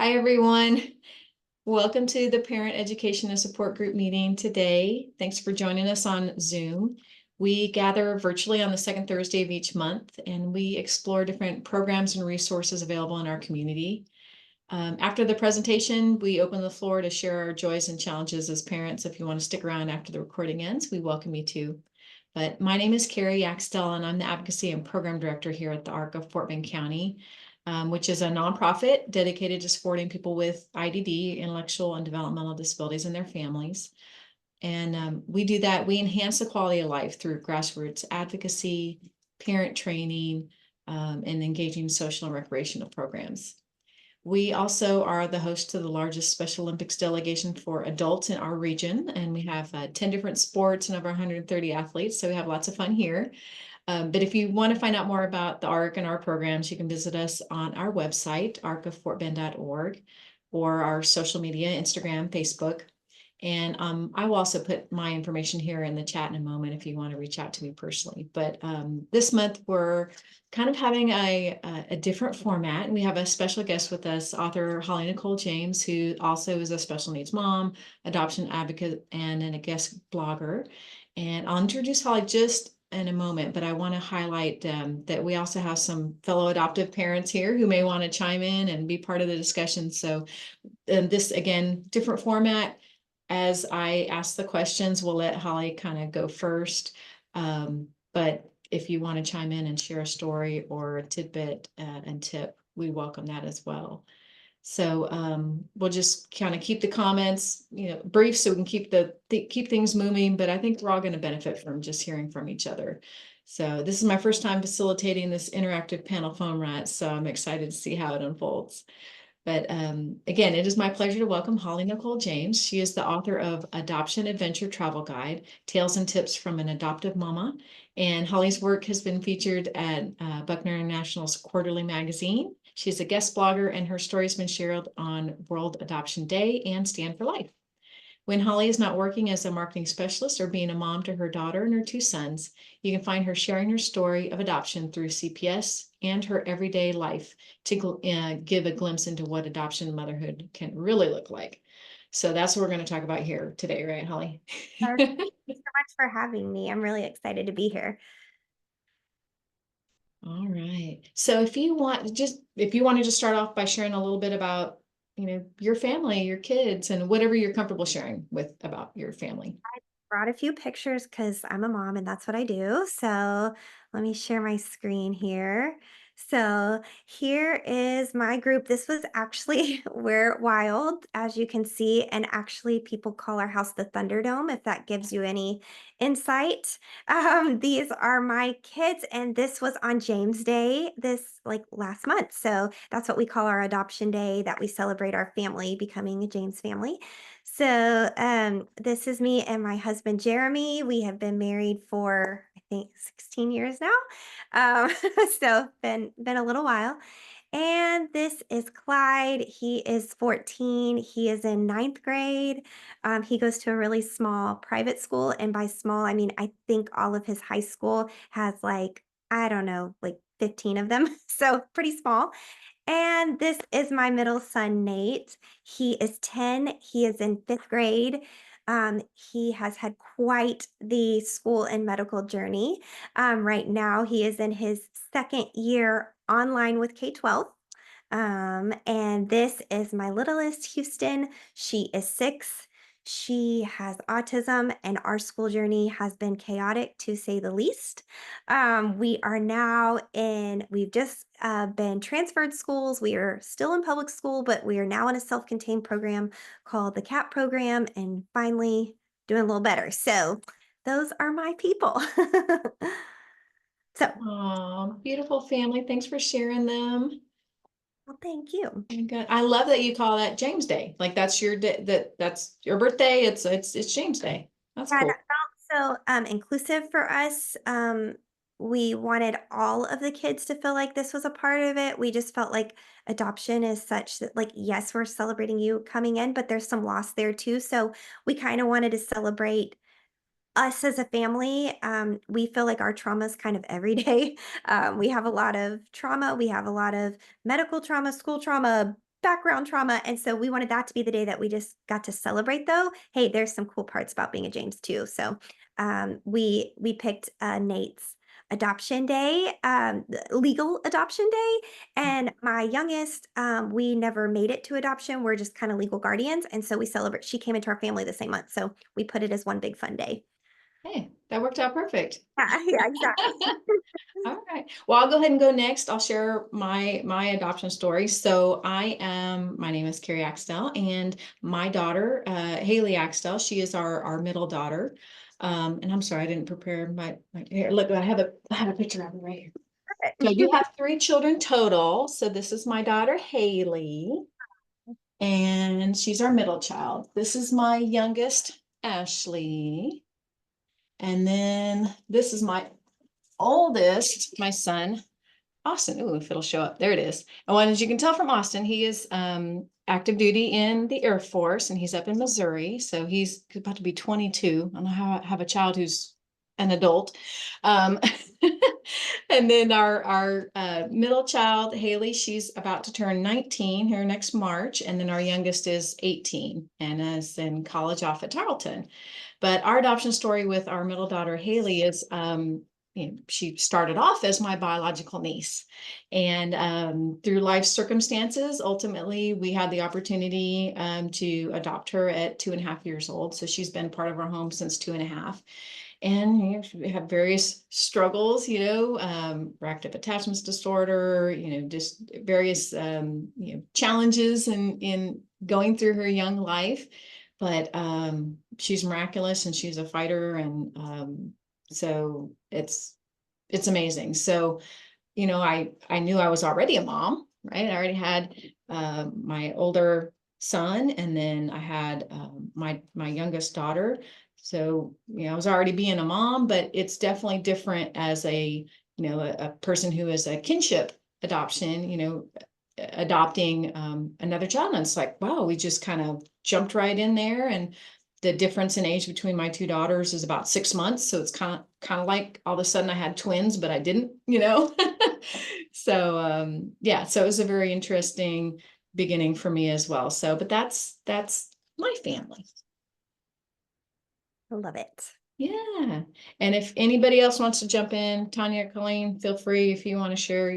Hi, everyone. Welcome to the Parent Education and Support Group meeting today. Thanks for joining us on Zoom. We gather virtually on the second Thursday of each month, and we explore different programs and resources available in our community. After the presentation, we open the floor to share our joys and challenges as parents. If you want to stick around after the recording ends, we welcome you to. But my name is Carrie Axtell, and I'm the Advocacy and Program Director here at the ARC of Fort Bend County, which is a nonprofit dedicated to supporting people with IDD, intellectual and developmental disabilities, and their families. And we do that. We enhance the quality of life through grassroots advocacy, parent training, and engaging social and recreational programs. We also are the host to the largest Special Olympics delegation for adults in our region, and we have 10 different sports and over 130 athletes, so we have lots of fun here. But if you want to find out more about the ARC and our programs, you can visit us on our website, arcoffortbend.org, or our social media, Instagram, Facebook. And I will also put my information here in the chat in a moment if you want to reach out to me personally. But this month we're kind of having a different format. And we have a special guest with us, author Holly Nicole James, who also is a special needs mom, adoption advocate, and a guest blogger. And I'll introduce Holly just in a moment, but I want to highlight that we also have some fellow adoptive parents here who may want to chime in and be part of the discussion. So this, again, different format. As I ask the questions, we'll let Holly kind of go first. But if you want to chime in and share a story or a tidbit and tip, we welcome that as well. So we'll just kind of keep the comments, brief so we can keep things moving. But I think we're all going to benefit from just hearing from each other. So this is my first time facilitating this interactive panel format, so I'm excited to see how it unfolds. But again, it is my pleasure to welcome Holly Nicole James. She is the author of Adoption Adventure Travel Guide, Tales and Tips from an Adoptive Mama. And Holly's work has been featured at Buckner International's Quarterly Magazine. She's a guest blogger, and her story has been shared on World Adoption Day and Stand for Life. When Holly is not working as a marketing specialist or being a mom to her daughter and her two sons, you can find her sharing her story of adoption through CPS and her everyday life to give a glimpse into what adoption and motherhood can really look like. So that's what we're going to talk about here today, right, Holly? Thank you so much for having me. I'm really excited to be here. All right. So if you want to just start off by sharing a little bit about, your family, your kids, and whatever you're comfortable sharing with about your family. Brought a few pictures because I'm a mom and that's what I do. So let me share my screen here. So here is my group. This was actually we're wild, as you can see, and actually people call our house the Thunderdome, if that gives you any insight. These are my kids, and this was on James Day, this like last month. So that's what we call our adoption day, that we celebrate our family becoming a James family. So, this is me and my husband, Jeremy. We have been married for, I think, 16 years now. Um, so been a little while. And this is Clyde. He is 14. He is in ninth grade. He goes to a really small private school. And by small, I mean, I think all of his high school has like, I don't know, like 15 of them. So pretty small. And this is my middle son, Nate. He is 10. He is in fifth grade. He has had quite the school and medical journey. Right now, he is in his second year online with K 12. And this is my littlest, Houston. She is 6. She has autism, and our school journey has been chaotic to say the least. We've just been transferred schools. We are still in public school, but we are now in a self contained program called the CAP program, and finally doing a little better. So, those are my people. So, Oh, beautiful family. Thanks for sharing them. well, thank you. Good. I love that you call that James Day. Like that's your day, that's your birthday. It's James Day. That's Yeah, cool. that felt so inclusive for us. We wanted all of the kids to feel like this was a part of it. We just felt like adoption is such that, like, yes, we're celebrating you coming in, but there's some loss there too. So we kind of wanted to celebrate us as a family. We feel like our trauma is kind of every day. We have a lot of trauma. We have a lot of medical trauma, school trauma, background trauma. And so we wanted that to be the day that we just got to celebrate though. Hey, there's some cool parts about being a James too. So we picked Nate's adoption day, legal adoption day. And my youngest, we never made it to adoption. We're just kind of legal guardians. And so we celebrate, she came into our family the same month. So we put it as one big fun day. Hey, that worked out perfect. Yeah, exactly. All right. Well, I'll go ahead and go next. I'll share my adoption story. So my name is Carrie Axtell, and my daughter, Haley Axtell, she is our middle daughter. And I'm sorry, I didn't prepare my here. Look, I have a picture of her right here. So I do have three children total. So this is my daughter, Haley, and she's our middle child. This is my youngest, Ashley. And then this is my oldest, my son, Austin. Ooh, if it'll show up. There it is. And as you can tell from Austin, he is active duty in the Air Force, and he's up in Missouri. So he's about to be 22. I don't know how I have a child who's an adult. Um, and then our middle child, Haley, she's about to turn 19 here next March. And then our youngest is 18 and is in college off at Tarleton. But our adoption story with our middle daughter, Haley, is she started off as my biological niece. And through life circumstances, ultimately, we had the opportunity to adopt her at 2.5 years old. So she's been part of our home since 2.5. And we have various struggles, reactive attachments disorder, just various, challenges in going through her young life. But she's miraculous and she's a fighter. And so it's amazing. So, I knew I was already a mom, right? I already had my older son, and then I had my youngest daughter. So, I was already being a mom, but it's definitely different as a person who is a kinship adoption, adopting another child. And it's like, wow, we just kind of jumped right in there. And the difference in age between my two daughters is about 6 months. So it's kind of like all of a sudden I had twins, but I didn't, So yeah, so it was a very interesting beginning for me as well. So, but that's my family. I love it. Yeah. And if anybody else wants to jump in, Tanya, Colleen, feel free if you want to share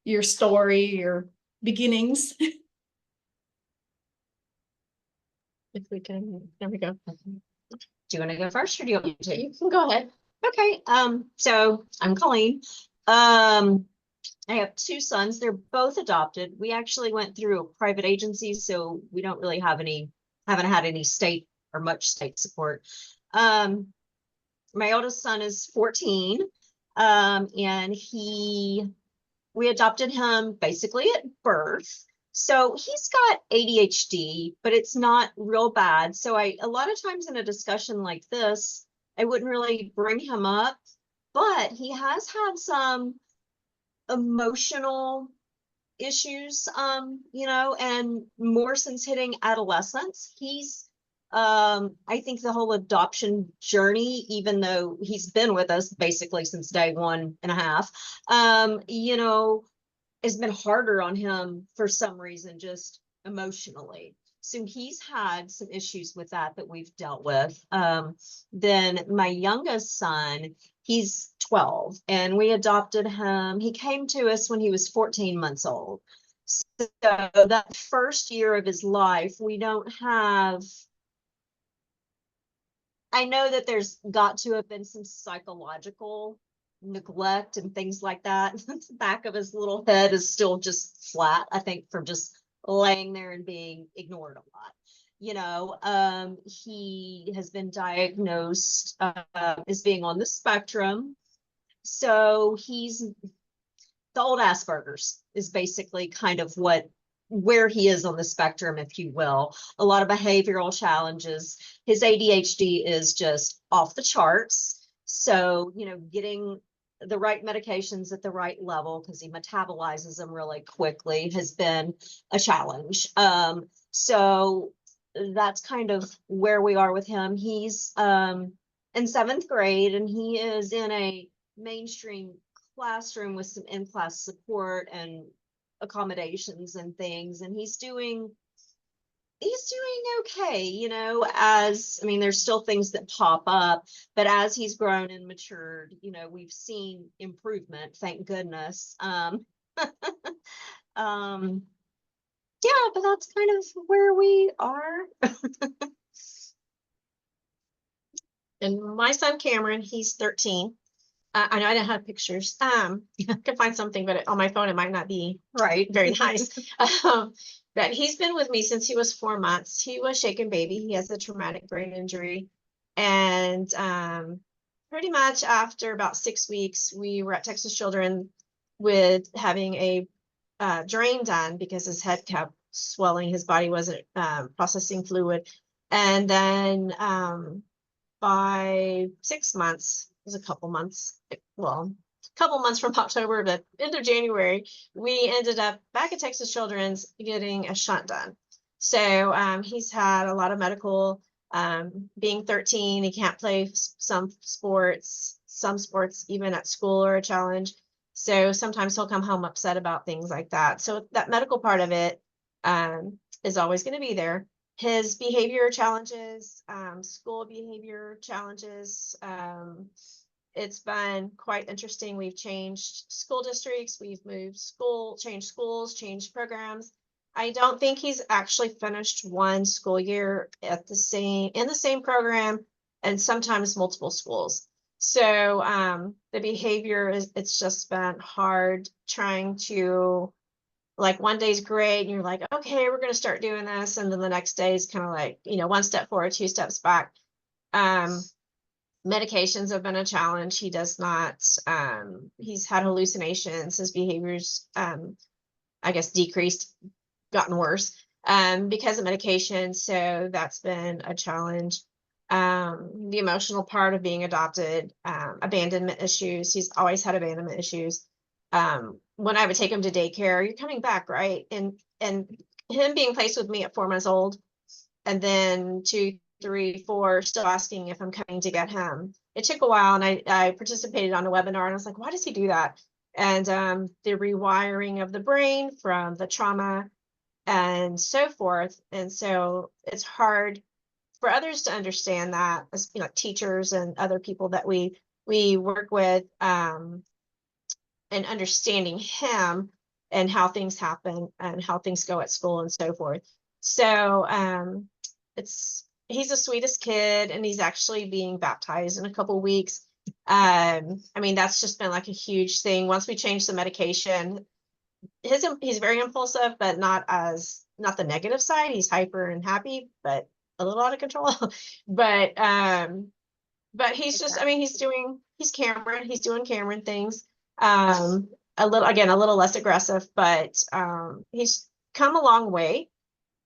your story, your beginnings. If we can, there we go. Do you want to go first or do you want me to? You can go ahead. Okay. So I'm Colleen. I have two sons. They're both adopted. We actually went through a private agency, so we don't really haven't had any state or much state support. My oldest son is 14. And we adopted him basically at birth. So he's got ADHD, but it's not real bad. So a lot of times in a discussion like this, I wouldn't really bring him up, but he has had some emotional issues, and more since hitting adolescence. I think the whole adoption journey, even though he's been with us basically since day 1.5, has been harder on him for some reason, just emotionally. So he's had some issues with that we've dealt with. Then my youngest son, he's 12, and we adopted him. He came to us when he was 14 months old. So that first year of his life, we don't have, I know that there's got to have been some psychological neglect and things like that. The back of his little head is still just flat, I think, from just laying there and being ignored a lot. He has been diagnosed as being on the spectrum. So he's the old Asperger's is basically kind of where he is on the spectrum, if you will. A lot of behavioral challenges. His ADHD is just off the charts. So, getting the right medications at the right level, because he metabolizes them really quickly, has been a challenge. So that's kind of where we are with him. He's in 7th grade, and he is in a mainstream classroom with some in-class support and accommodations and things, and he's doing okay, as I mean, there's still things that pop up, but as he's grown and matured, we've seen improvement, thank goodness. Um, yeah, but that's kind of where we are. And my son Cameron, he's 13. I know I don't have pictures. I can find something, but on my phone it might not be right. Very nice. But he's been with me since he was 4 months. He was shaken baby. He has a traumatic brain injury, and pretty much after about 6 weeks, we were at Texas Children with having a drain done because his head kept swelling. His body wasn't processing fluid, and then by 6 months, it was a couple months, well, a couple months from October to end of January, we ended up back at Texas Children's getting a shunt done. So he's had a lot of medical, being 13, he can't play some sports even at school are a challenge. So sometimes he'll come home upset about things like that. So that medical part of it is always going to be there. His behavior challenges, school behavior challenges, it's been quite interesting. We've changed school districts, we've changed schools, changed programs. I don't think he's actually finished one school year in the same program, and sometimes multiple schools. So the behavior it's just been hard trying to, like, one day's great and you're like, okay, we're going to start doing this, and then the next day is kind of like, one step forward, two steps back. Medications have been a challenge. He does not, he's had hallucinations. His behaviors, I guess, decreased, gotten worse, because of medication. So that's been a challenge. The emotional part of being adopted, abandonment issues. He's always had abandonment issues. When I would take him to daycare, you're coming back, right? And him being placed with me at 4 months old, and then 2, 3, 4, still asking if I'm coming to get him. It took a while, and I participated on a webinar, and I was like, why does he do that? And the rewiring of the brain from the trauma and so forth. And so it's hard for others to understand that, as teachers and other people that we work with, and understanding him and how things happen and how things go at school and so forth. So he's the sweetest kid, and he's actually being baptized in a couple weeks. I mean, that's just been like a huge thing. Once we changed the medication, he's very impulsive, but not the negative side. He's hyper and happy, but a little out of control. But he's just, I mean, he's Cameron, he's doing Cameron things. A little less aggressive, but he's come a long way.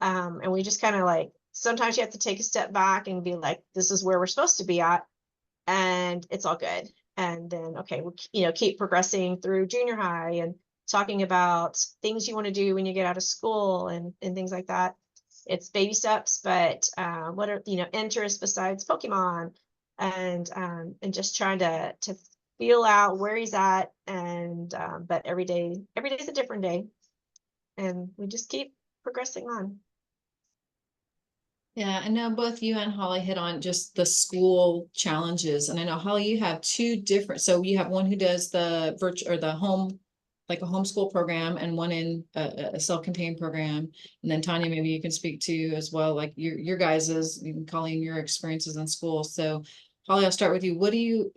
And we just kind of, like, sometimes you have to take a step back and be like, this is where we're supposed to be at, and it's all good. And then, okay, we'll keep progressing through junior high and talking about things you want to do when you get out of school and things like that. It's baby steps, but what are interests besides Pokemon, and just trying to feel out where he's at, and but every day is a different day, and we just keep progressing on. Yeah, I know both you and Holly hit on just the school challenges. And I know, Holly, you have two different, so you have one who does the virtual or the home, like a homeschool program, and one in a self-contained program. And then Tanya, maybe you can speak to as well, like your guys's, Colleen, your experiences in school. So Holly, I'll start with you.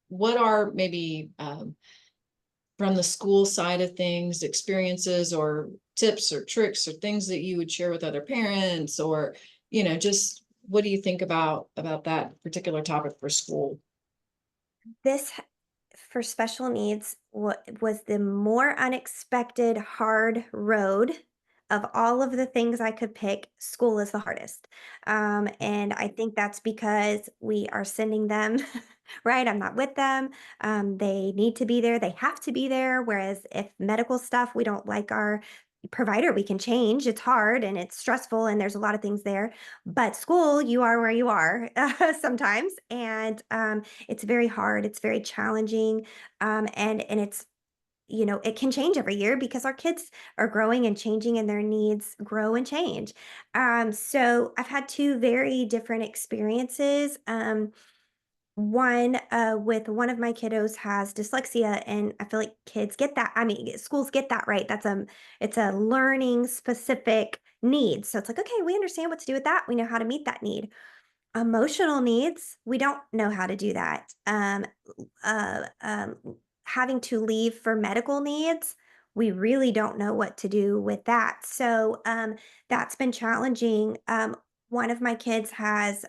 What are maybe from the school side of things, experiences or tips or tricks or things that you would share with other parents, or just what do you think about that particular topic for school? This for special needs was the more unexpected hard road of all of the things I could pick. School is the hardest. And I think that's because we are sending them, right? I'm not with them. They need to be there. They have to be there. Whereas if medical stuff, we don't like our provider, we can change. It's hard and it's stressful and there's a lot of things there. But school, you are where you are sometimes. And it's very hard. It's very challenging. And it's it can change every year because our kids are growing and changing and their needs grow and change. So I've had two very different experiences. One with one of my kiddos has dyslexia, and I feel like kids get that. I mean, schools get that, right? It's a learning specific need. So it's like, okay, we understand what to do with that. We know how to meet that need. Emotional needs, we don't know how to do that. Uh, um, Having to leave for medical needs, we really don't know what to do with that. So that's been challenging. One of my kids has,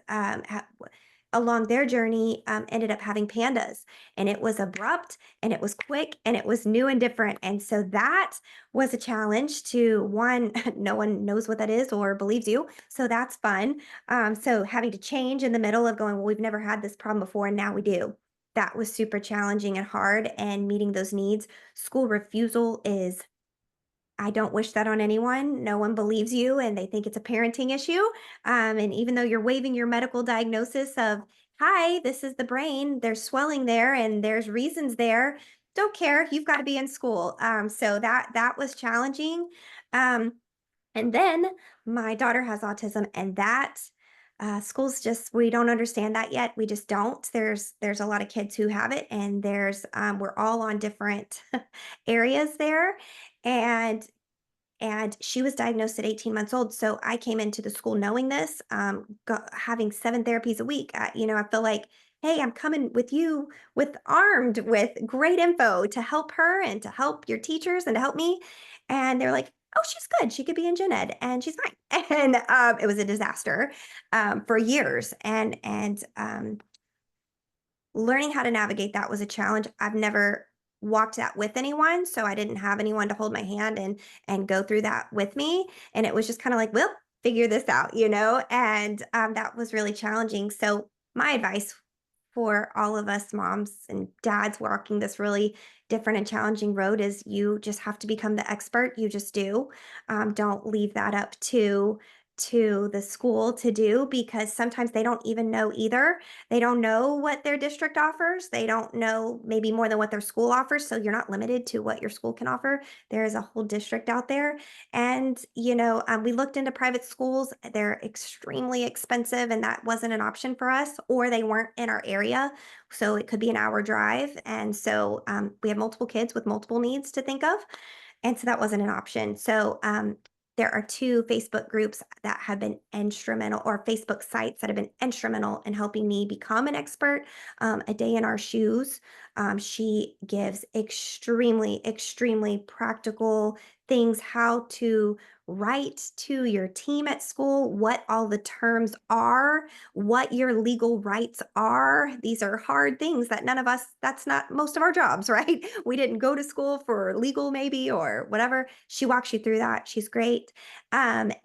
along their journey, ended up having pandas, and it was abrupt and it was quick and it was new and different. And so that was a challenge to one, no one knows what that is or believes you. So that's fun. So having to change in the middle of going, well, we've never had this problem before, and now we do. That was super challenging and hard, and meeting those needs. School refusal is, I don't wish that on anyone. No one believes you and they think it's a parenting issue. And even though you're waiving your medical diagnosis of, hi, this is the brain, there's swelling there and there's reasons there. Don't care. You've got to be in school. So that was challenging. Um, and then my daughter has autism, and that schools just, we don't understand that yet. We just don't. There's a lot of kids who have it, and we're all on different areas there, and she was diagnosed at 18 months old. So I came into the school knowing this, having 7 therapies a week. I feel like, hey, I'm coming with you with armed with great info to help her and to help your teachers and to help me. And they're like, oh, she's good. She could be in gen ed and she's fine. And it was a disaster for years. And learning how to navigate that was a challenge. I've never walked that with anyone, so I didn't have anyone to hold my hand and go through that with me, and it was just kind of like, "We'll figure this out," and that was really challenging. So my advice for all of us moms and dads walking this really different and challenging road is, you just have to become the expert. You just do. Don't leave that up to the school to do, because sometimes they don't even know either. They don't know what their district offers. They don't know maybe more than what their school offers. So you're not limited to what your school can offer. There is a whole district out there. And, we looked into private schools. They're extremely expensive, and that wasn't an option for us, or they weren't in our area. So it could be an hour drive. And so we have multiple kids with multiple needs to think of. And so that wasn't an option. So there are two Facebook groups that have been instrumental, or Facebook sites that have been instrumental in helping me become an expert. A Day in Our Shoes. She gives extremely, extremely practical things, how to write to your team at school, what all the terms are, what your legal rights are. These are hard things that none of us, that's not most of our jobs, right? We didn't go to school for legal, maybe, or whatever. She walks you through that. She's great. And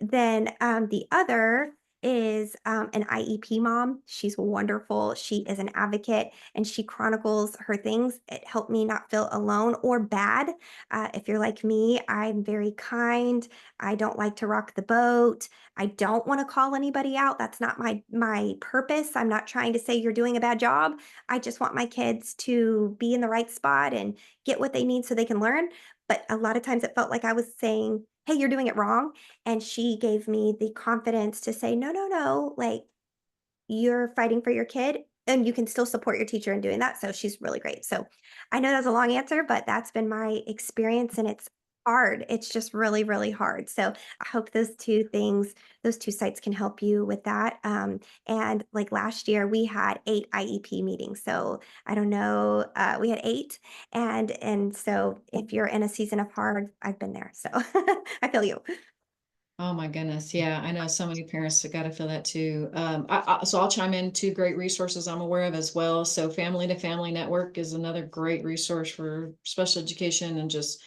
then the other is an IEP mom. She's wonderful. She is an advocate, and she chronicles her things. It helped me not feel alone or bad. If you're like me, I'm very kind. I don't like to rock the boat. I don't want to call anybody out. That's not my purpose. I'm not trying to say you're doing a bad job. I just want my kids to be in the right spot and get what they need so they can learn. But a lot of times it felt like I was saying, hey, you're doing it wrong. And she gave me the confidence to say, no, no, no, like, you're fighting for your kid and you can still support your teacher in doing that. So she's really great. So I know that's a long answer, but that's been my experience, and it's hard. It's just really, really hard. So I hope those two sites can help you with that. And like last year, we had 8 IEP meetings. So I don't know, we had 8. And so if you're in a season of hard, I've been there. So I feel you. Oh my goodness. Yeah, I know so many parents have got to feel that too. So I'll chime in two great resources I'm aware of as well. So Family to Family Network is another great resource for special education and just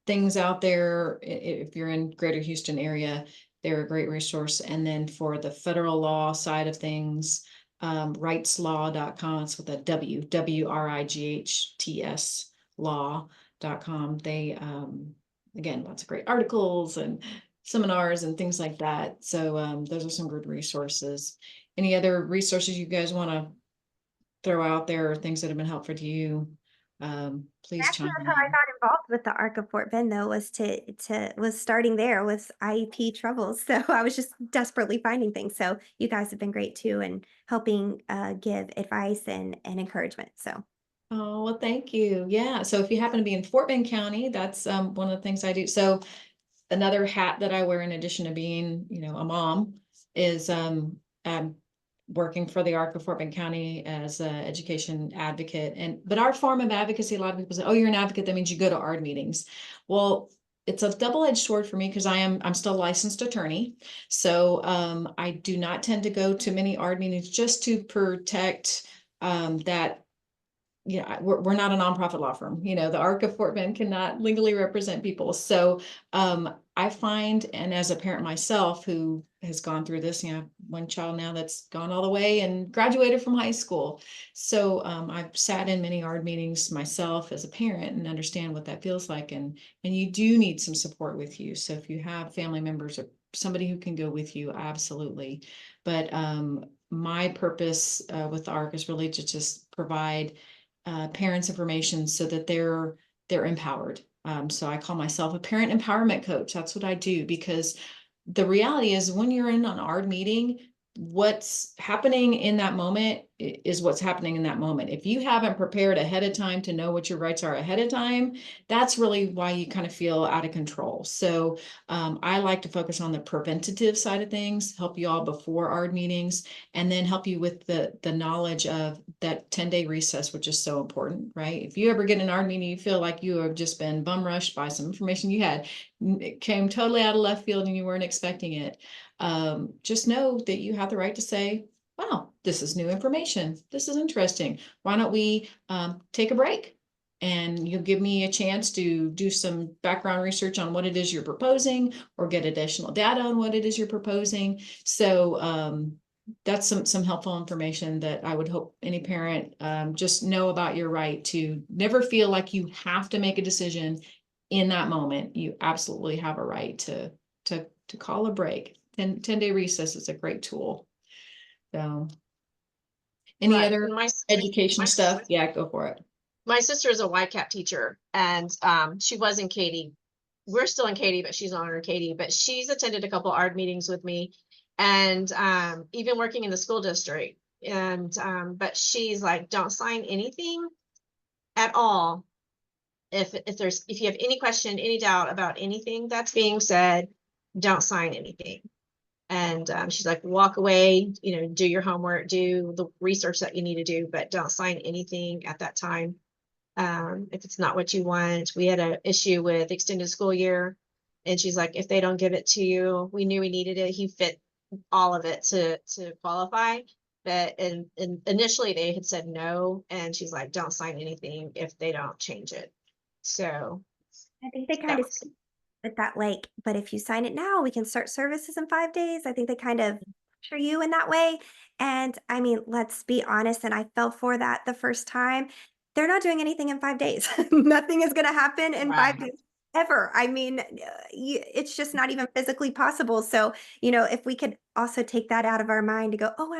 things out there. If you're in Greater Houston area, they're a great resource. And then for the federal law side of things, rightslaw.com. It's with a WRIGHTS law.com. They, again, lots of great articles and seminars and things like that. So those are some good resources. Any other resources you guys want to throw out there, or things that have been helpful to you please Actually, chime that's how I in. got involved with the Arc of Fort Bend, though, was starting there with IEP troubles. So I was just desperately finding things. So you guys have been great too, and helping give advice and encouragement. So Oh, well, thank you. Yeah. So if you happen to be in Fort Bend County, that's one of the things I do. So another hat that I wear in addition to being, a mom is I'm working for the ARC of Fort Bend County as an education advocate. But our form of advocacy, a lot of people say, oh, you're an advocate, that means you go to ARD meetings. Well, it's a double-edged sword for me because I'm still a licensed attorney. So I do not tend to go to many ARD meetings just to protect that. We're not a nonprofit law firm. The ARC of Fort Bend cannot legally represent people. So I find, and as a parent myself who has gone through this, one child now that's gone all the way and graduated from high school. So I've sat in many ARD meetings myself as a parent and understand what that feels like. And you do need some support with you. So if you have family members or somebody who can go with you, absolutely. But my purpose with the ARC is really to just provide parents information so that they're empowered. So I call myself a parent empowerment coach. That's what I do, because the reality is when you're in an ARD meeting, what's happening in that moment is what's happening in that moment. If you haven't prepared ahead of time to know what your rights are ahead of time, that's really why you kind of feel out of control. So I like to focus on the preventative side of things, help you all before ARD meetings, and then help you with the knowledge of that 10-day recess, which is so important, right? If you ever get an ARD meeting, you feel like you have just been bum rushed by some information you had, it came totally out of left field and you weren't expecting it. Just know that you have the right to say, wow, this is new information. This is interesting. Why don't we take a break? And you'll give me a chance to do some background research on what it is you're proposing, or get additional data on what it is you're proposing. So that's some helpful information that I would hope any parent just know about your right to never feel like you have to make a decision in that moment. You absolutely have a right to call a break. 10-day recess is a great tool. So any Right. other And education my stuff? Yeah, go for it. my sister is a YCAP teacher, and she was in Katy. We're still in Katy, but she's no longer in Katy. But she's attended a couple ARD meetings with me, and even working in the school district. And but she's like, don't sign anything at all. If you have any question, any doubt about anything that's being said, don't sign anything. And she's like, walk away, do your homework, do the research that you need to do, but don't sign anything at that time. If it's not what you want. We had an issue with extended school year, and she's like, if they don't give it to you, we knew we needed it. He fit all of it to qualify. But and initially they had said no, and she's like, don't sign anything if they don't change it. So I think they that kind of was with that, like, but if you sign it now, we can start services in 5 days. I think they kind of pressure you in that way. And I mean, let's be honest, and I fell for that the first time. They're not doing anything in 5 days. Nothing is going to happen in five right. days ever. I mean, it's just not even physically possible. So, if we could also take that out of our mind to go, oh,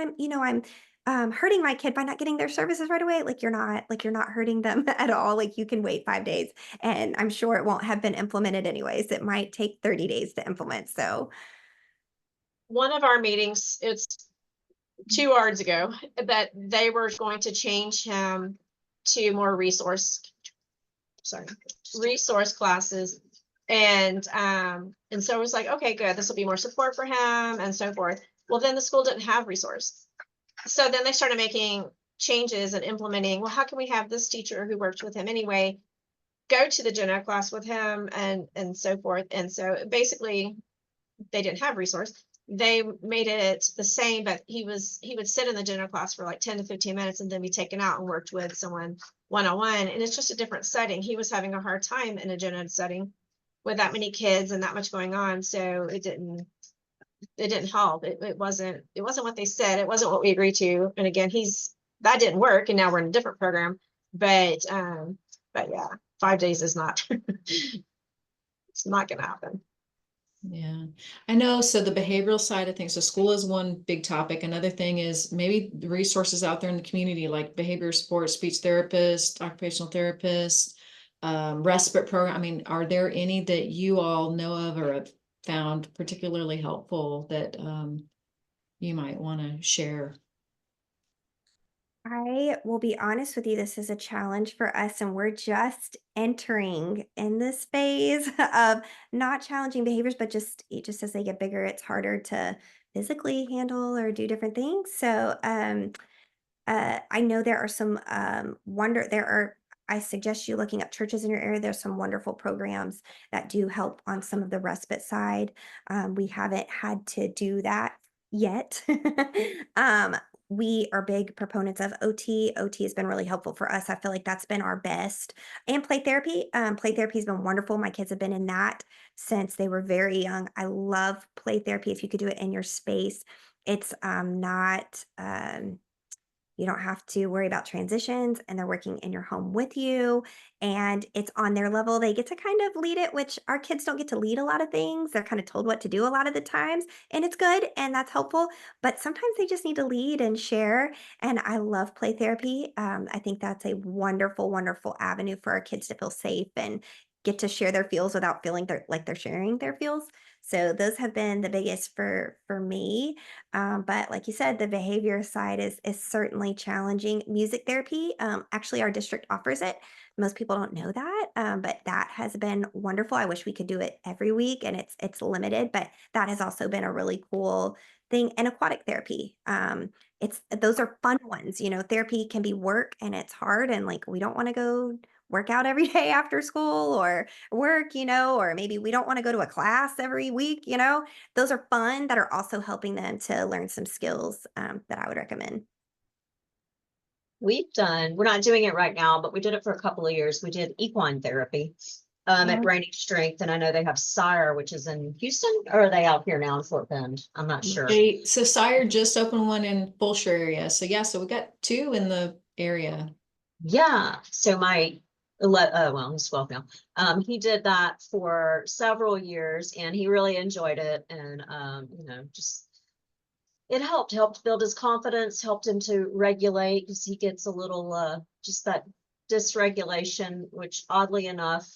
I'm hurting my kid by not getting their services right away. Like you're not hurting them at all. Like you can wait 5 days, and I'm sure it won't have been implemented anyways. It might take 30 days to implement. So One of our meetings, it's 2 hours ago, that they were going to change him to more resource classes. And so it was like, okay, good, this will be more support for him and so forth. Well, then the school didn't have resource. So then they started making changes and implementing, well, how can we have this teacher who worked with him anyway go to the gen ed class with him and so forth. And so basically they didn't have resource. They made it the same, but he would sit in the gen ed class for like 10 to 15 minutes and then be taken out and worked with someone one-on-one. And it's just a different setting. He was having a hard time in a gen ed setting with that many kids and that much going on. So it didn't help. It wasn't what they said. It wasn't what we agreed to. And again, that didn't work. And now we're in a different program. But yeah, 5 days is not, it's not going to happen. Yeah, I know. So the behavioral side of things, so school is one big topic. Another thing is maybe the resources out there in the community, like behavior support, speech therapist, occupational therapist, respite program. I mean, are there any that you all know of or have found particularly helpful that you might want to share? I will be honest with you, this is a challenge for us, and we're just entering in this phase of not challenging behaviors, but just as they get bigger, it's harder to physically handle or do different things. So, I know there are some there are. I suggest you looking up churches in your area. There's some wonderful programs that do help on some of the respite side. We haven't had to do that yet. um, we are big proponents of OT. OT has been really helpful for us. I feel like that's been our best. And play therapy. Play therapy has been wonderful. My kids have been in that since they were very young. I love play therapy if you could do it in your space. It's not you don't have to worry about transitions, and they're working in your home with you, and it's on their level. They get to kind of lead it, which our kids don't get to lead a lot of things. They're kind of told what to do a lot of the times, and it's good and that's helpful. But sometimes they just need to lead and share. And I love play therapy. I think that's a wonderful, wonderful avenue for our kids to feel safe and get to share their feels without feeling like they're sharing their feels. So those have been the biggest for me. But like you said, the behavior side is certainly challenging. Music therapy, actually, our district offers it. Most people don't know that, but that has been wonderful. I wish we could do it every week, and it's limited, but that has also been a really cool thing. And aquatic therapy, it's those are fun ones. You know, therapy can be work and it's hard, and like we don't want to go work out every day after school or work, or maybe we don't want to go to a class every week, those are fun that are also helping them to learn some skills, that I would recommend. We're not doing it right now, but we did it for a couple of years. We did equine therapy at Oh, Braining Strength. And I know they have Sire, which is in Houston, or are they out here now in Fort Bend? I'm not sure. So Sire just opened one in Fulshire area. So yeah, so we got two in the area. Yeah. So well, he's 12 now. He did that for several years and he really enjoyed it. And, just it helped build his confidence, helped him to regulate because he gets a little, just that dysregulation, which oddly enough,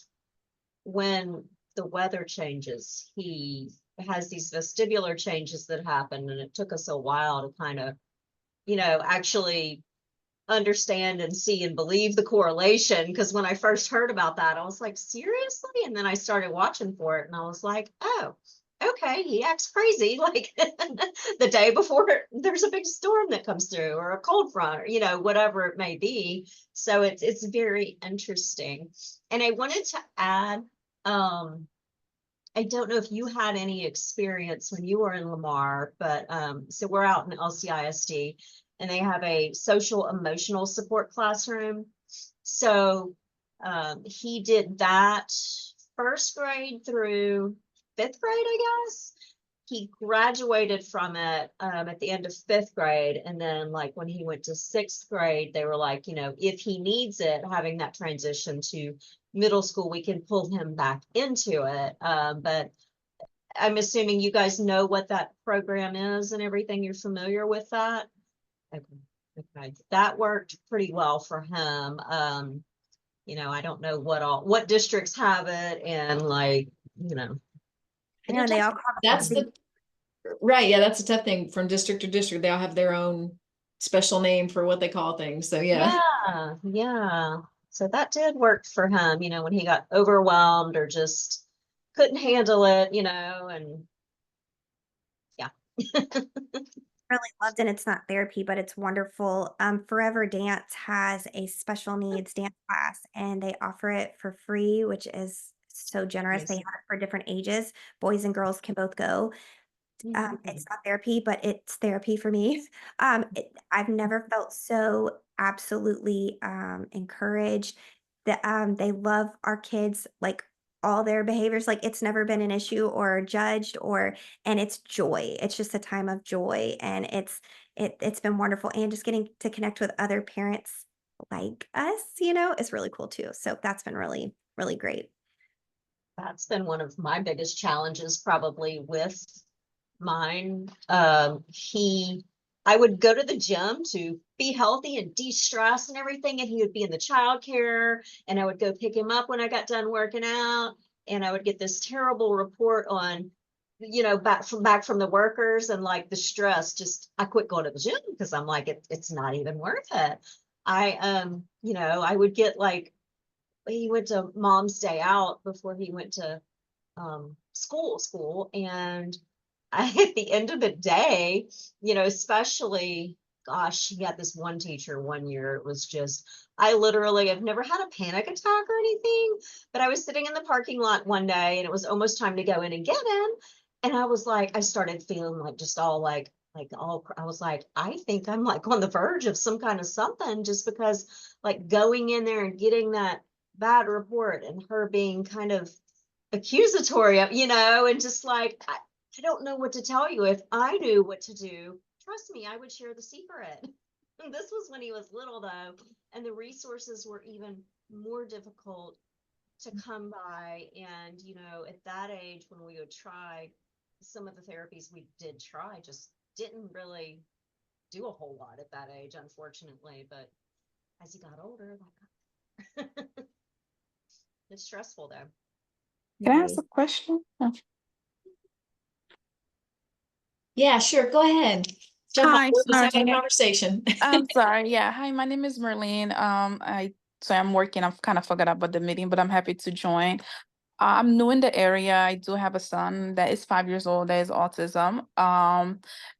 when the weather changes, he has these vestibular changes that happen. And it took us a while to kind of, actually understand and see and believe the correlation. Because when I first heard about that, I was like, seriously? And then I started watching for it and I was like, oh, okay, he acts crazy like the day before there's a big storm that comes through or a cold front or whatever it may be. So it's very interesting. And I wanted to add, I don't know if you had any experience when you were in Lamar, but so we're out in LCISD and they have a social emotional support classroom. So he did that first grade through fifth grade, I guess. He graduated from it at the end of fifth grade. And then, like, when he went to sixth grade, they were like, if he needs it, having that transition to middle school, we can pull him back into it. But I'm assuming you guys know what that program is and everything. You're familiar with that? Okay. Okay. That worked pretty well for him. I don't know what districts have it and like, I it know, and they depends. all crop up That's pretty. the Right, yeah, that's a tough thing from district to district. They all have their own special name for what they call things. So yeah. Yeah, yeah. So that did work for him, when he got overwhelmed or just couldn't handle it, and yeah. Really loved, and it's not therapy, but it's wonderful. Forever Dance has a special needs dance class, and they offer it for free, which is so generous. They have Nice. it for different ages. Boys and girls can both go. It's Mhm. not therapy, but it's therapy for me. I've never felt so absolutely encouraged that they love our kids, like all their behaviors. Like it's never been an issue or judged, and it's joy. It's just a time of joy, and it's been wonderful. And just getting to connect with other parents like us, is really cool too. So that's been really, really great. that's been one of my biggest challenges probably with mine. I would go to the gym to be healthy and de-stress and everything, and he would be in the childcare, and I would go pick him up when I got done working out, and I would get this terrible report on, back from the workers, and like the stress. Just I quit going to the gym because I'm like, it's not even worth it. I would get like, he went to mom's day out before he went to school, and at the end of the day, especially, gosh, he had this one teacher one year. It was just, I literally have never had a panic attack or anything, but I was sitting in the parking lot one day and it was almost time to go in and get him. And I was like, I started feeling like just all I was like, I think I'm like on the verge of some kind of something, just because like going in there and getting that bad report and her being kind of accusatory of, and just like, I don't know what to tell you. If I knew what to do, trust me, I would share the secret. This was when he was little, though, and the resources were even more difficult to come by. And, at that age, when we would try some of the therapies we did try, just didn't really do a whole lot at that age, unfortunately. But as he got older, it's stressful, though. Can I ask Right. a question? Oh. Yeah, sure. Go ahead. Jump on. Hi, We're just having a sorry. conversation. I'm sorry. Yeah. Hi, my name is Merlene. I'm working. I've kind of forgot about the meeting, but I'm happy to join. I'm new in the area. I do have a son that is 5 years old that is autism.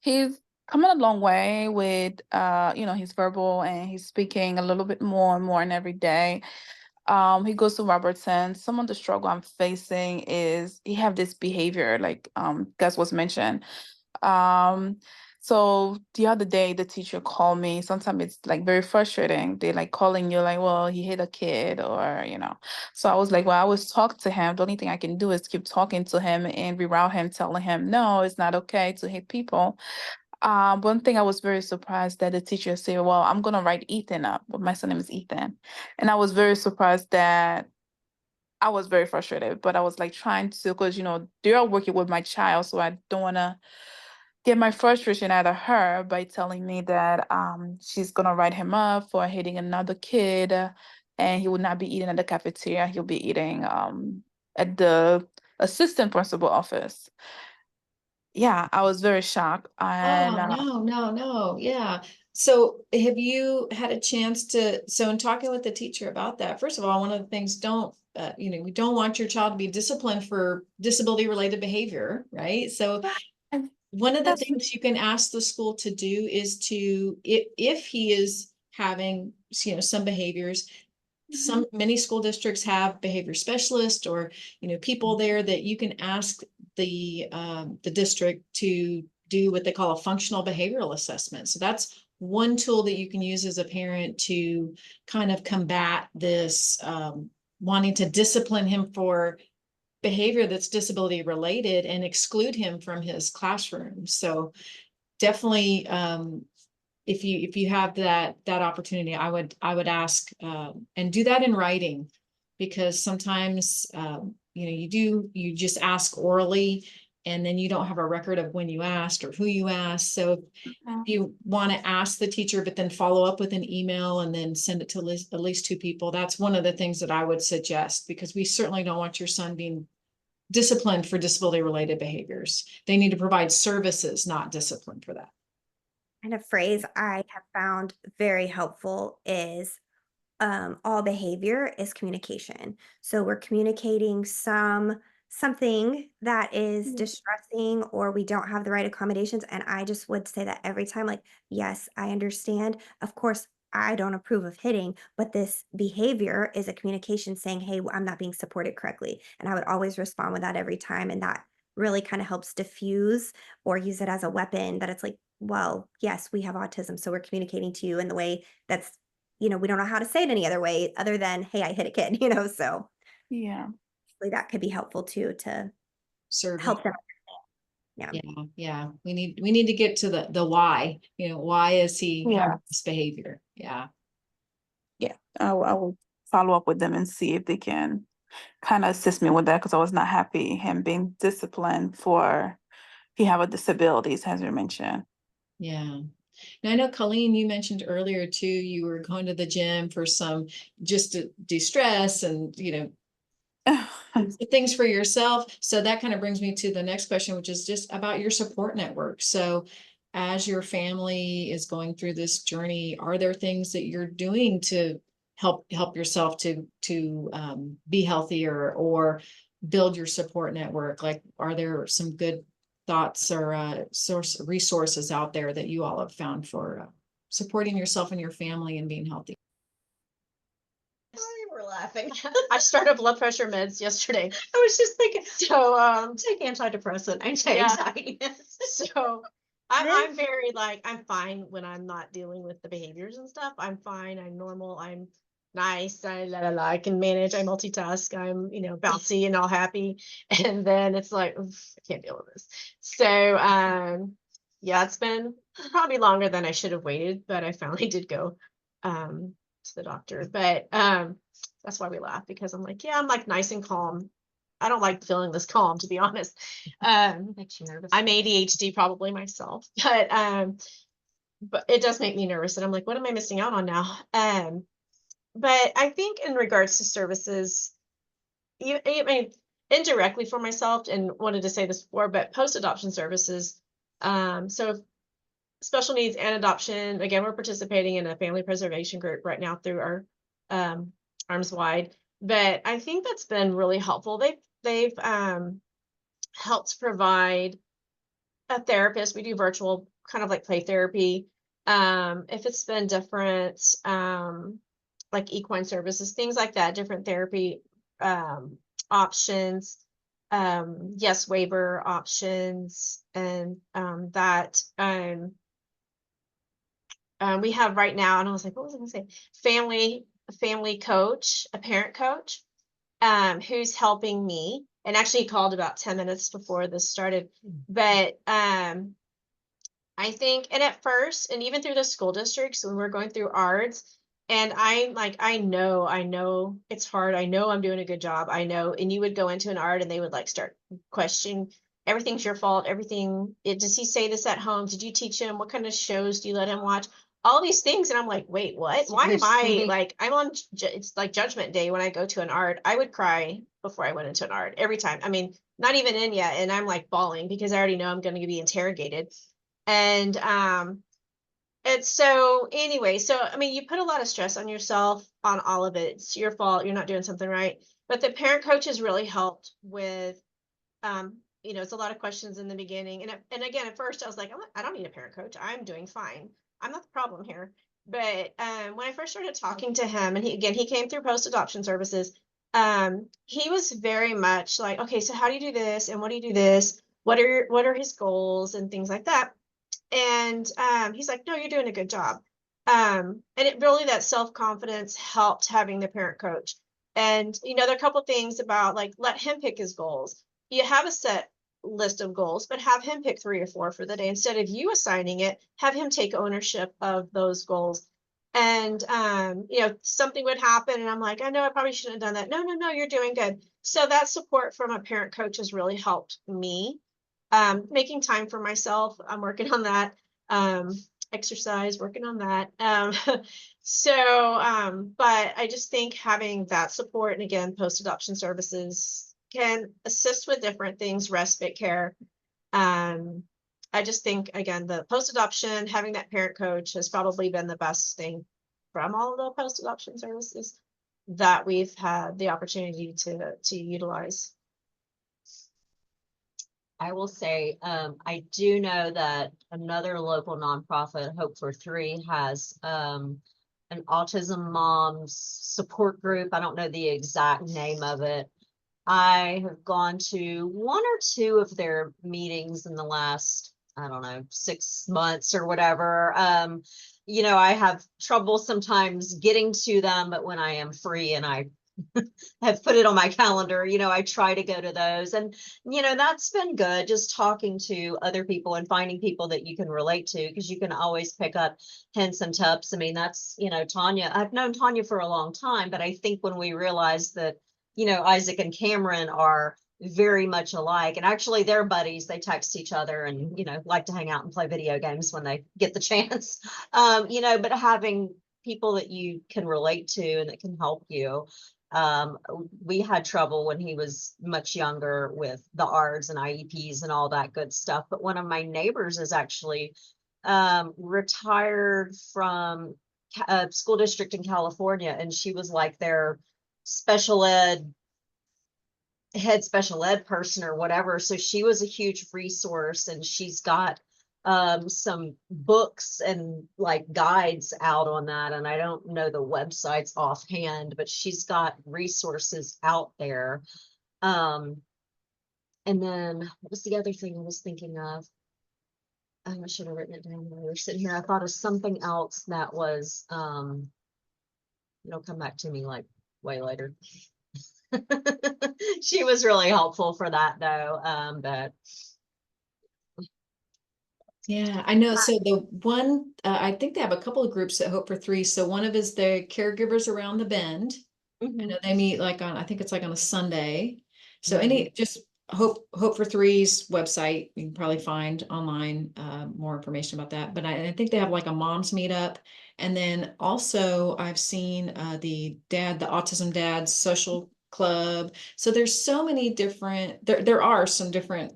He's coming a long way with his verbal and he's speaking a little bit more and more and every day. He goes to Robertson. Some of the struggle I'm facing is he have this behavior, like Gus was mentioned. Um, so the other day the teacher called me. Sometimes it's like very frustrating. They like calling you like, well, he hit a kid or. So I was like, well, I always talk to him. The only thing I can do is keep talking to him and reroute him, telling him, no, it's not okay to hit people. One thing I was very surprised that the teacher said, well, I'm gonna write Ethan up. But my son name is Ethan. And I was very surprised that I was very frustrated, but I was like trying to, because they're working with my child, so I don't wanna get my frustration out of her by telling me that she's gonna write him up for hitting another kid, and he would not be eating at the cafeteria. He'll be eating at the assistant principal office. Yeah, I was very shocked. And Oh, no, no, no. Yeah. So have you had a chance so in talking with the teacher about that, first of all, one of the things we don't want your child to be disciplined for disability related behavior, right? So and one of the that's things you can ask the school to do is if he is having, some behaviors, many school districts have behavior specialists or, people there that you can ask the district to do what they call a functional behavioral assessment. So that's one tool that you can use as a parent to kind of combat this, wanting to discipline him for behavior that's disability related and exclude him from his classroom. So definitely, if you have that opportunity, I would ask, and do that in writing, because sometimes, you just ask orally and then you don't have a record of when you asked or who you asked. So if you want to ask the teacher, but then follow up with an email and then send it to at least two people, that's one of the things that I would suggest, because we certainly don't want your son being disciplined for disability related behaviors. They need to provide services, not discipline for that. And a phrase I have found very helpful is all behavior is communication. So we're communicating something that is distressing or we don't have the right accommodations. And I just would say that every time, like, yes, I understand. Of course, I don't approve of hitting, but this behavior is a communication saying, hey, I'm not being supported correctly. And I would always respond with that every time. And that really kind of helps diffuse or use it as a weapon that it's like, well, yes, we have autism. So we're communicating to you in the way that's we don't know how to say it any other way other than, hey, I hit a kid, so Yeah. hopefully that could be helpful too to Serve. help them. Yeah. Yeah. We need to get to the why, why is he Yeah. having this behavior? Yeah. Yeah. I will follow up with them and see if they can kind of assist me with that because I was not happy him being disciplined for he have a disabilities, as you mentioned. Yeah. Now I know Colleen, you mentioned earlier too, you were going to the gym for some just to de-stress and things for yourself. So that kind of brings me to the next question, which is just about your support network. So as your family is going through this journey, are there things that you're doing to help yourself to be healthier or build your support network? Like, are there some good thoughts or source resources out there that you all have found for supporting yourself and your family and being healthy? We're laughing. I started blood pressure meds yesterday. I was just thinking, So take antidepressant, Yeah. anxiety. so I'm very like I'm fine when I'm not dealing with the behaviors and stuff. I'm fine. I'm normal. I'm nice. I can manage. I multitask. I'm bouncy and all happy. And then it's like oof, I can't deal with this. So yeah, it's been probably longer than I should have waited, but I finally did go to the doctor. But that's why we laugh because I'm like, yeah, I'm like nice and calm. I don't like feeling this calm, to be honest. Makes you nervous. I'm ADHD probably myself, but it does make me nervous. And I'm like, what am I missing out on now? But I think in regards to services, I mean, indirectly for myself, and wanted to say this before, but post-adoption services. So special needs and adoption, again, we're participating in a family preservation group right now through our Arms Wide. But I think that's been really helpful. They've helped provide a therapist. We do virtual kind of like play therapy. If it's been different, like equine services, things like that, different therapy options, yes, waiver options, and that we have right now. And I was like, what was I gonna say? Family coach, a parent coach, who's helping me. And actually he called about 10 minutes before this started. But I think, and at first, and even through the school districts, when we're going through ARDS, and I'm like, I know it's hard. I know I'm doing a good job. I know. And you would go into an ARD and they would like start questioning, everything's your fault. Everything, does he say this at home? Did you teach him? What kind of shows do you let him watch? All these things. And I'm like, wait, what? Why am I like, I'm on, it's like judgment day when I go to an ARD. I would cry before I went into an ARD every time. I mean, not even in yet. And I'm like bawling because I already know I'm going to be interrogated. And so anyway, so I mean, you put a lot of stress on yourself on all of it. It's your fault. You're not doing something right. But the parent coach has really helped with, it's a lot of questions in the beginning. And again, at first I was like, I don't need a parent coach. I'm doing fine. I'm not the problem here. But when I first started talking to him, and he came through post-adoption services, he was very much like, okay, so how do you do this? And what do you do this? What are his goals and things like that? And he's like, no, you're doing a good job. And it really, that self-confidence helped having the parent coach. And there are a couple things about like, let him pick his goals. You have a set list of goals, but have him pick 3 or 4 for the day. Instead of you assigning it, have him take ownership of those goals. And something would happen and I'm like, I know I probably shouldn't have done that. No, you're doing good. So that support from a parent coach has really helped me. Making time for myself, I'm working on that. Exercise, working on that. But I just think having that support, and again, post-adoption services can assist with different things, respite care. I just think, again, the post-adoption, having that parent coach has probably been the best thing from all of the post-adoption services that we've had the opportunity to utilize. I will say, I do know that another local nonprofit, Hope for Three, has an autism moms support group. I don't know the exact name of it. I have gone to 1 or 2 of their meetings in the last, I don't know, 6 months or whatever. I have trouble sometimes getting to them, but when I am free and I have put it on my calendar, I try to go to those. And, that's been good, just talking to other people and finding people that you can relate to, because you can always pick up hints and tips. I mean, that's, Tanya, I've known Tanya for a long time, but I think when we realized that Isaac and Cameron are very much alike. And actually they're buddies. They text each other and, like to hang out and play video games when they get the chance. But having people that you can relate to and that can help you. We had trouble when he was much younger with the ARDs and IEPs and all that good stuff. But one of my neighbors is actually retired from a school district in California, and she was like their head special ed person or whatever. So she was a huge resource, and she's got some books and like guides out on that. And I don't know the websites offhand, but she's got resources out there. And then what was the other thing I was thinking of? I should have written it down while we were sitting here. I thought of something else that was, it'll come back to me like way later. She was really helpful for that though. But Yeah, I know. So the one, I think they have a couple of groups at Hope for Three. So one of is the caregivers around the bend. I know they meet like on, I think it's like on a Sunday. So just Hope for Three's website, you can probably find online more information about that. But I think they have like a mom's meetup. And then also I've seen the Autism Dad's social club. So there's so many different, there are some different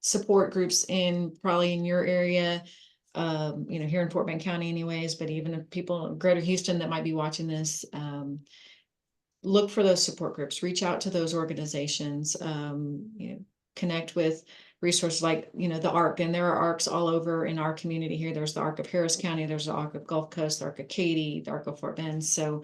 support groups probably in your area, here in Fort Bend County anyways, but even if people in Greater Houston that might be watching this, look for those support groups, reach out to those organizations, connect with resources like, the ARC, and there are ARCs all over in our community here. There's the ARC of Harris County, there's the ARC of Gulf Coast, the ARC of Katy, the ARC of Fort Bend. So,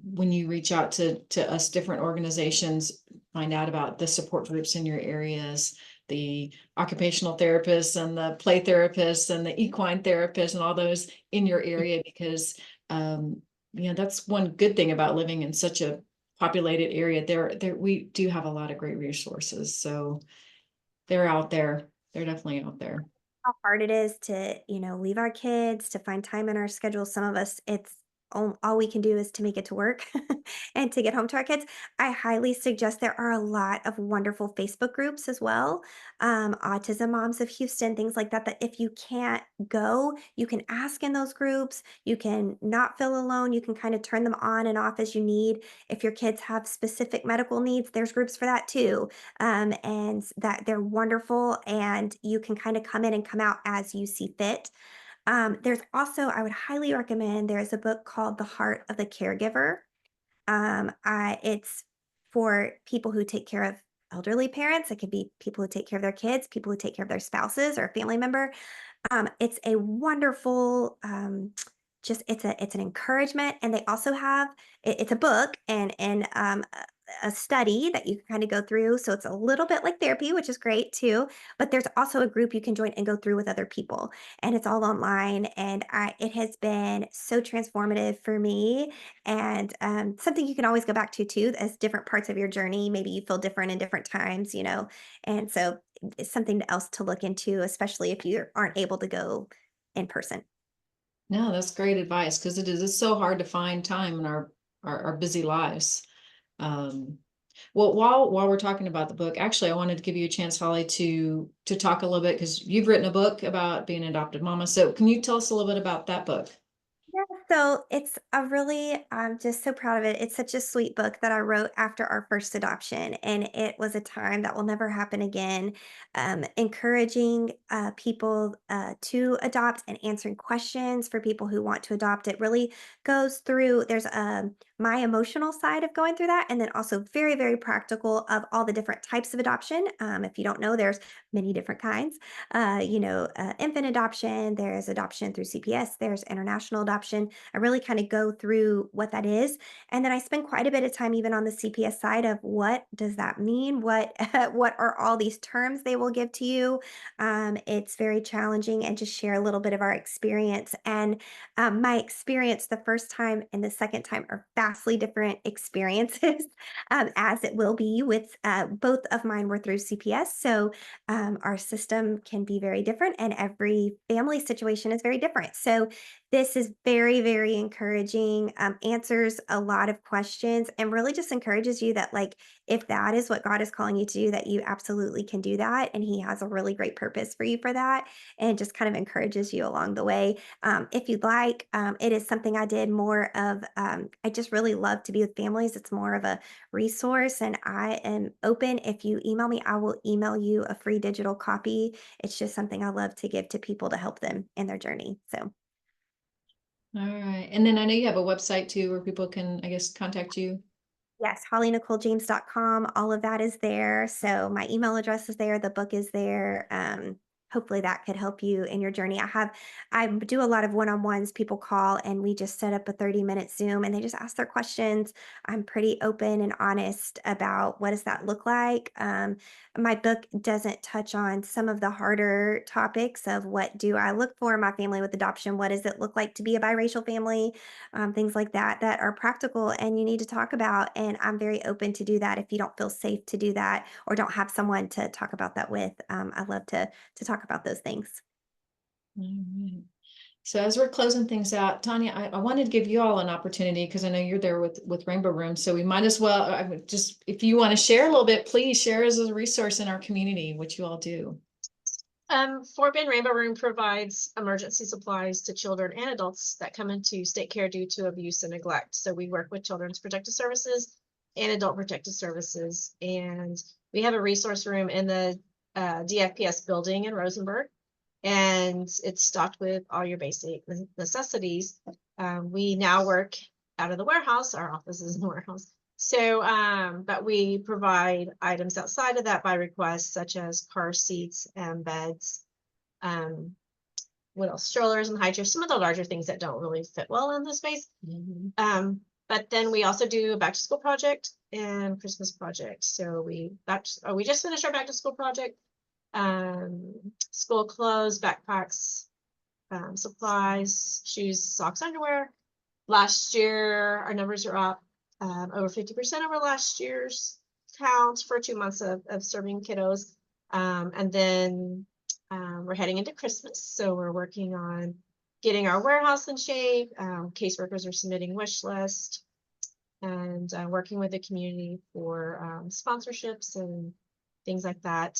when you reach out to us different organizations, find out about the support groups in your areas, the occupational therapists and the play therapists and the equine therapists and all those in your area, because that's one good thing about living in such a populated area. We do have a lot of great resources. So they're out there. They're definitely out there. How hard it is to, leave our kids, to find time in our schedule. Some of us, it's all we can do is to make it to work and to get home to our kids. I highly suggest there are a lot of wonderful Facebook groups as well. Autism Moms of Houston, things like that, that if you can't go, you can ask in those groups. You can not feel alone. You can kind of turn them on and off as you need. If your kids have specific medical needs, there's groups for that too. And that they're wonderful, and you can kind of come in and come out as you see fit. There's also, I would highly recommend, there's a book called The Heart of the Caregiver. It's for people who take care of elderly parents. It could be people who take care of their kids, people who take care of their spouses or a family member. It's a wonderful, it's an encouragement, and they also have it's a book and a study that you can kind of go through. So it's a little bit like therapy, which is great too. But there's also a group you can join and go through with other people, and it's all online. And it has been so transformative for me, and something you can always go back to too, as different parts of your journey. Maybe you feel different in different times, and so it's something else to look into, especially if you aren't able to go in person. No, that's great advice, because it's so hard to find time in our busy lives. Well, while we're talking about the book, actually, I wanted to give you a chance, Holly, to talk a little bit, because you've written a book about being an adopted mama. So can you tell us a little bit about that book? Yeah, so it's a really, I'm just so proud of it. It's such a sweet book that I wrote after our first adoption, and it was a time that will never happen again. Encouraging people to adopt and answering questions for people who want to adopt. It really goes through, there's my emotional side of going through that, and then also very, very practical of all the different types of adoption. If you don't know, there's many different kinds. Infant adoption, there's adoption through CPS, there's international adoption. I really kind of go through what that is. And then I spend quite a bit of time even on the CPS side of what does that mean? What what are all these terms they will give to you? It's very challenging, and just share a little bit of our experience. And my experience the first time and the second time are vastly different experiences, as it will be with both of mine were through CPS. So our system can be very different, and every family situation is very different. So This is very, very encouraging, answers a lot of questions and really just encourages you that, like, if that is what God is calling you to do, that you absolutely can do that. And He has a really great purpose for you for that. And just kind of encourages you along the way. If you'd like, it is something I did more of. I just really love to be with families. It's more of a resource, and I am open. If you email me, I will email you a free digital copy. It's just something I love to give to people to help them in their journey. So. All right. And then I know you have a website too where people can, I guess, contact you. Yes, hollynicolejames.com, all of that is there. So my email address is there, the book is there. Hopefully that could help you in your journey. I do a lot of one-on-ones. People call and we just set up a 30-minute Zoom and they just ask their questions. I'm pretty open and honest about what does that look like. My book doesn't touch on some of the harder topics of what do I look for in my family with adoption? What does it look like to be a biracial family? Things like that that are practical and you need to talk about. And I'm very open to do that if you don't feel safe to do that or don't have someone to talk about that with. I love to talk about those things. All right. So as we're closing things out, Tanya, I wanted to give you all an opportunity because I know you're there with Rainbow Room. So we might as well, I would just, if you want to share a little bit, please share as a resource in our community, what you all do. Fort Bend Rainbow Room provides emergency supplies to children and adults that come into state care due to abuse and neglect. So we work with Children's Protective Services and Adult Protective Services. And we have a resource room in the DFPS building in Rosenberg. And it's stocked with all your basic necessities. We now work out of the warehouse. Our office is in the warehouse. So, but we provide items outside of that by request, such as car seats and beds. What else? Strollers and high chairs, some of the larger things that don't really fit well in the space. But then we also do a back to school project and Christmas project. So we just finished our back to school project. School clothes, backpacks, supplies, shoes, socks, underwear. Last year, our numbers are up over 50% over last year's count for 2 months of serving kiddos. And then we're heading into Christmas. So we're working on getting our warehouse in shape. Caseworkers are submitting wish list and working with the community for sponsorships and things like that.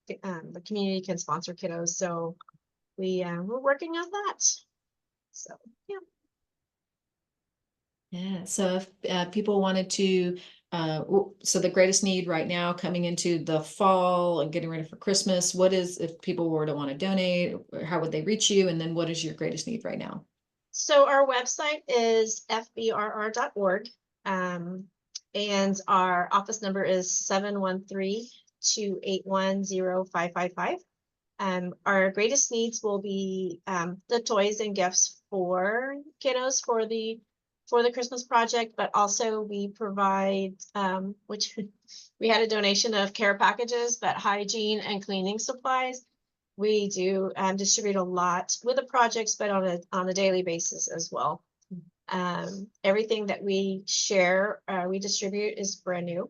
The community can sponsor kiddos. So we're working on that. So, yeah. Yeah, so if people wanted to, so the greatest need right now coming into the fall and getting ready for Christmas, what is, if people were to want to donate, how would they reach you? And then what is your greatest need right now? So our website is fbrr.org. And our office number is 713-281-0555. Our greatest needs will be the toys and gifts for kiddos for the Christmas project, but also we provide, which we had a donation of care packages, but hygiene and cleaning supplies. We do distribute a lot with the projects, but on a daily basis as well. Everything that we share, we distribute is brand new.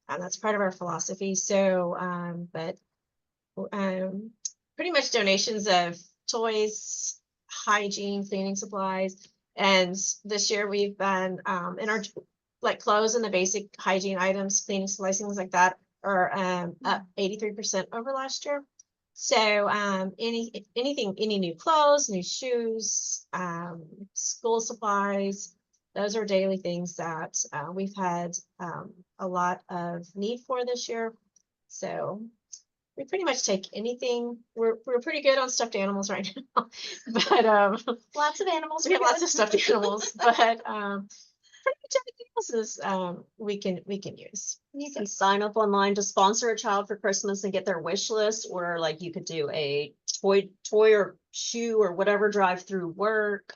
And that's part of our philosophy. So, pretty much donations of toys, hygiene, cleaning supplies. And this year we've been in our like clothes and the basic hygiene items, cleaning supplies, things like that are up 83% over last year. So anything, any new clothes, new shoes, school supplies, those are daily things that we've had a lot of need for this year. So we pretty much take anything. We're pretty good on stuffed animals right now, but Lots of animals. we have lots of stuffed animals, but pretty much everything else is we can use. You can sign up online to sponsor a child for Christmas and get their wish list, or like you could do a toy or shoe or whatever drive through work.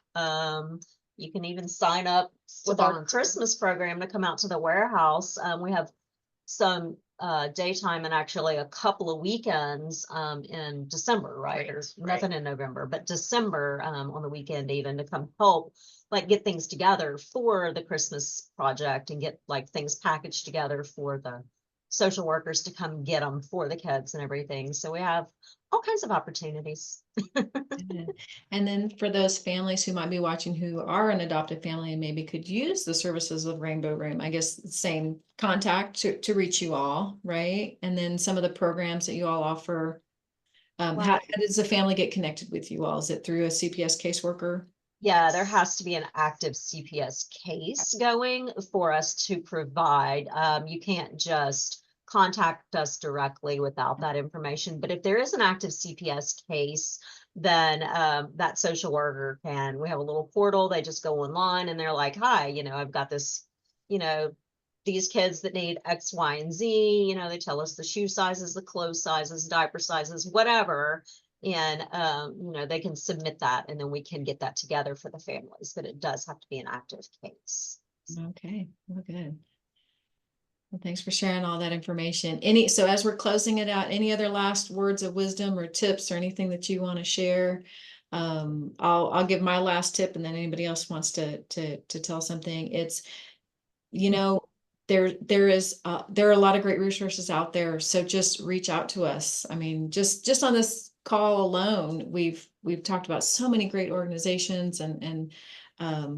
You can even sign up with our volunteer. Christmas program to come out to the warehouse. We have some daytime and actually a couple of weekends in December, right? There's nothing in November, but December on the weekend even to come help like get things together for the Christmas project and get like things packaged together for the social workers to come get them for the kids and everything. So we have all kinds of opportunities. Good. And then for those families who might be watching who are an adoptive family and maybe could use the services of Rainbow Room, I guess same contact to reach you all, right? And then some of the programs that you all offer. How does the family get connected with you all? Is it through a CPS caseworker? Yeah, there has to be an active CPS case going for us to provide. You can't just contact us directly without that information. But if there is an active CPS case, then that social worker can, we have a little portal, they just go online and they're like, hi, I've got this, these kids that need X, Y, and Z, they tell us the shoe sizes, the clothes sizes, diaper sizes, whatever. And, they can submit that and then we can get that together for the families, but it does have to be an active case. Okay, well, good. Well, thanks for sharing all that information. So as we're closing it out, any other last words of wisdom or tips or anything that you want to share? I'll give my last tip and then anybody else wants to tell something. It's, there are a lot of great resources out there. So just reach out to us. I mean, just on this call alone, we've talked about so many great organizations and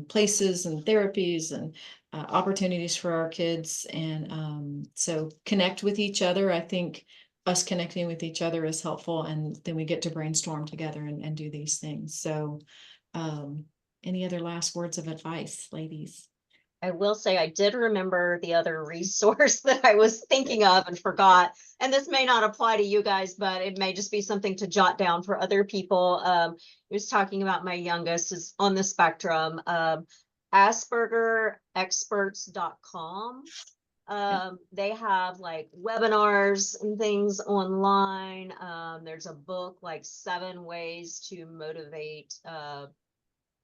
places and therapies and opportunities for our kids. And so connect with each other. I think us connecting with each other is helpful. And then we get to brainstorm together and do these things. So any other last words of advice, ladies? I will say I did remember the other resource that I was thinking of and forgot. And this may not apply to you guys, but it may just be something to jot down for other people. He was talking about my youngest is on the spectrum. AspergerExperts.com. They have like webinars and things online. There's a book like 7 ways to motivate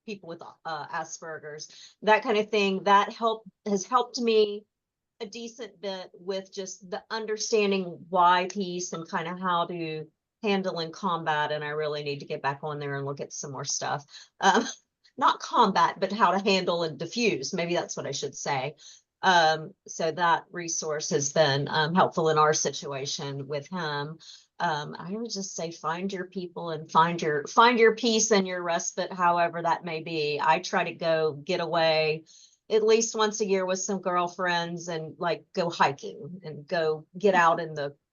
people with Asperger's, that kind of thing. That has helped me a decent bit with just the understanding why piece and kind of how to handle and combat. And I really need to get back on there and look at some more stuff. Not combat, but how to handle and diffuse. Maybe that's what I should say. So that resource has been helpful in our situation with him. I would just say find your people and find your peace and your respite, however that may be. I try to go get away at least once a year with some girlfriends and like go hiking and go get out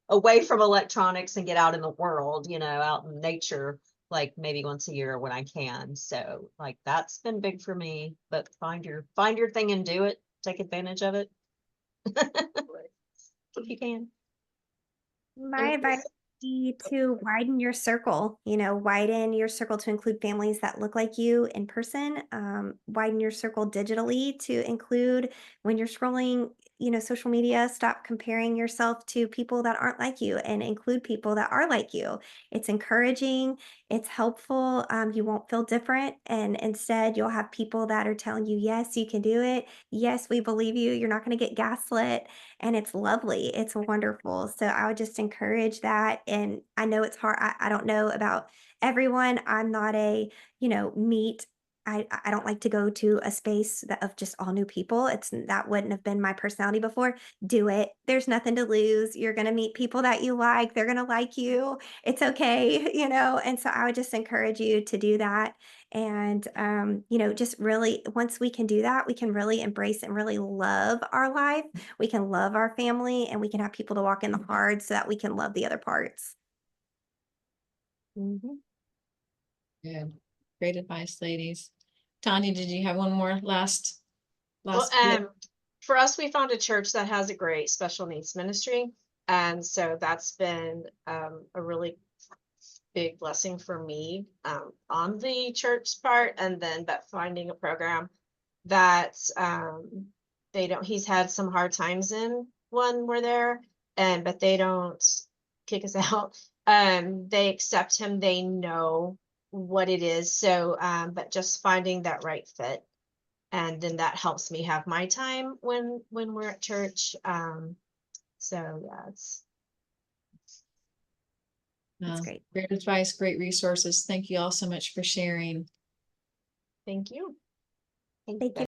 away from electronics and get out in the world, out in nature, like maybe once a year when I can. So like that's been big for me, but find your thing and do it. Take advantage of it. If you can. My advice would be to widen your circle, widen your circle to include families that look like you in person, widen your circle digitally to include when you're scrolling, social media, stop comparing yourself to people that aren't like you and include people that are like you. It's encouraging, it's helpful. You won't feel different. And instead, you'll have people that are telling you, yes, you can do it. Yes, we believe you. You're not going to get gaslit, and it's lovely. It's wonderful. So I would just encourage that. And I know it's hard. I don't know about everyone. I'm not a, meet. I don't like to go to a space of just all new people. That wouldn't have been my personality before. Do it. There's nothing to lose. You're going to meet people that you like. They're going to like you. It's okay, And so I would just encourage you to do that. And, just really, once we can do that, we can really embrace and really love our life. We can love our family and we can have people to walk in the hard so that we can love the other parts. Yeah, great advice, ladies. Tanya, did you have one more last Well, tip? for us, we found a church that has a great special needs ministry. And so that's been a really big blessing for me on the church part. And then but finding a program that he's had some hard times in when we're there, but they don't kick us out. They accept him, they know what it is. So but just finding that right fit. And then that helps me have my time when we're at church. So yeah, That's great. Great advice, great resources. Thank you all so much for sharing. thank you. Thank you.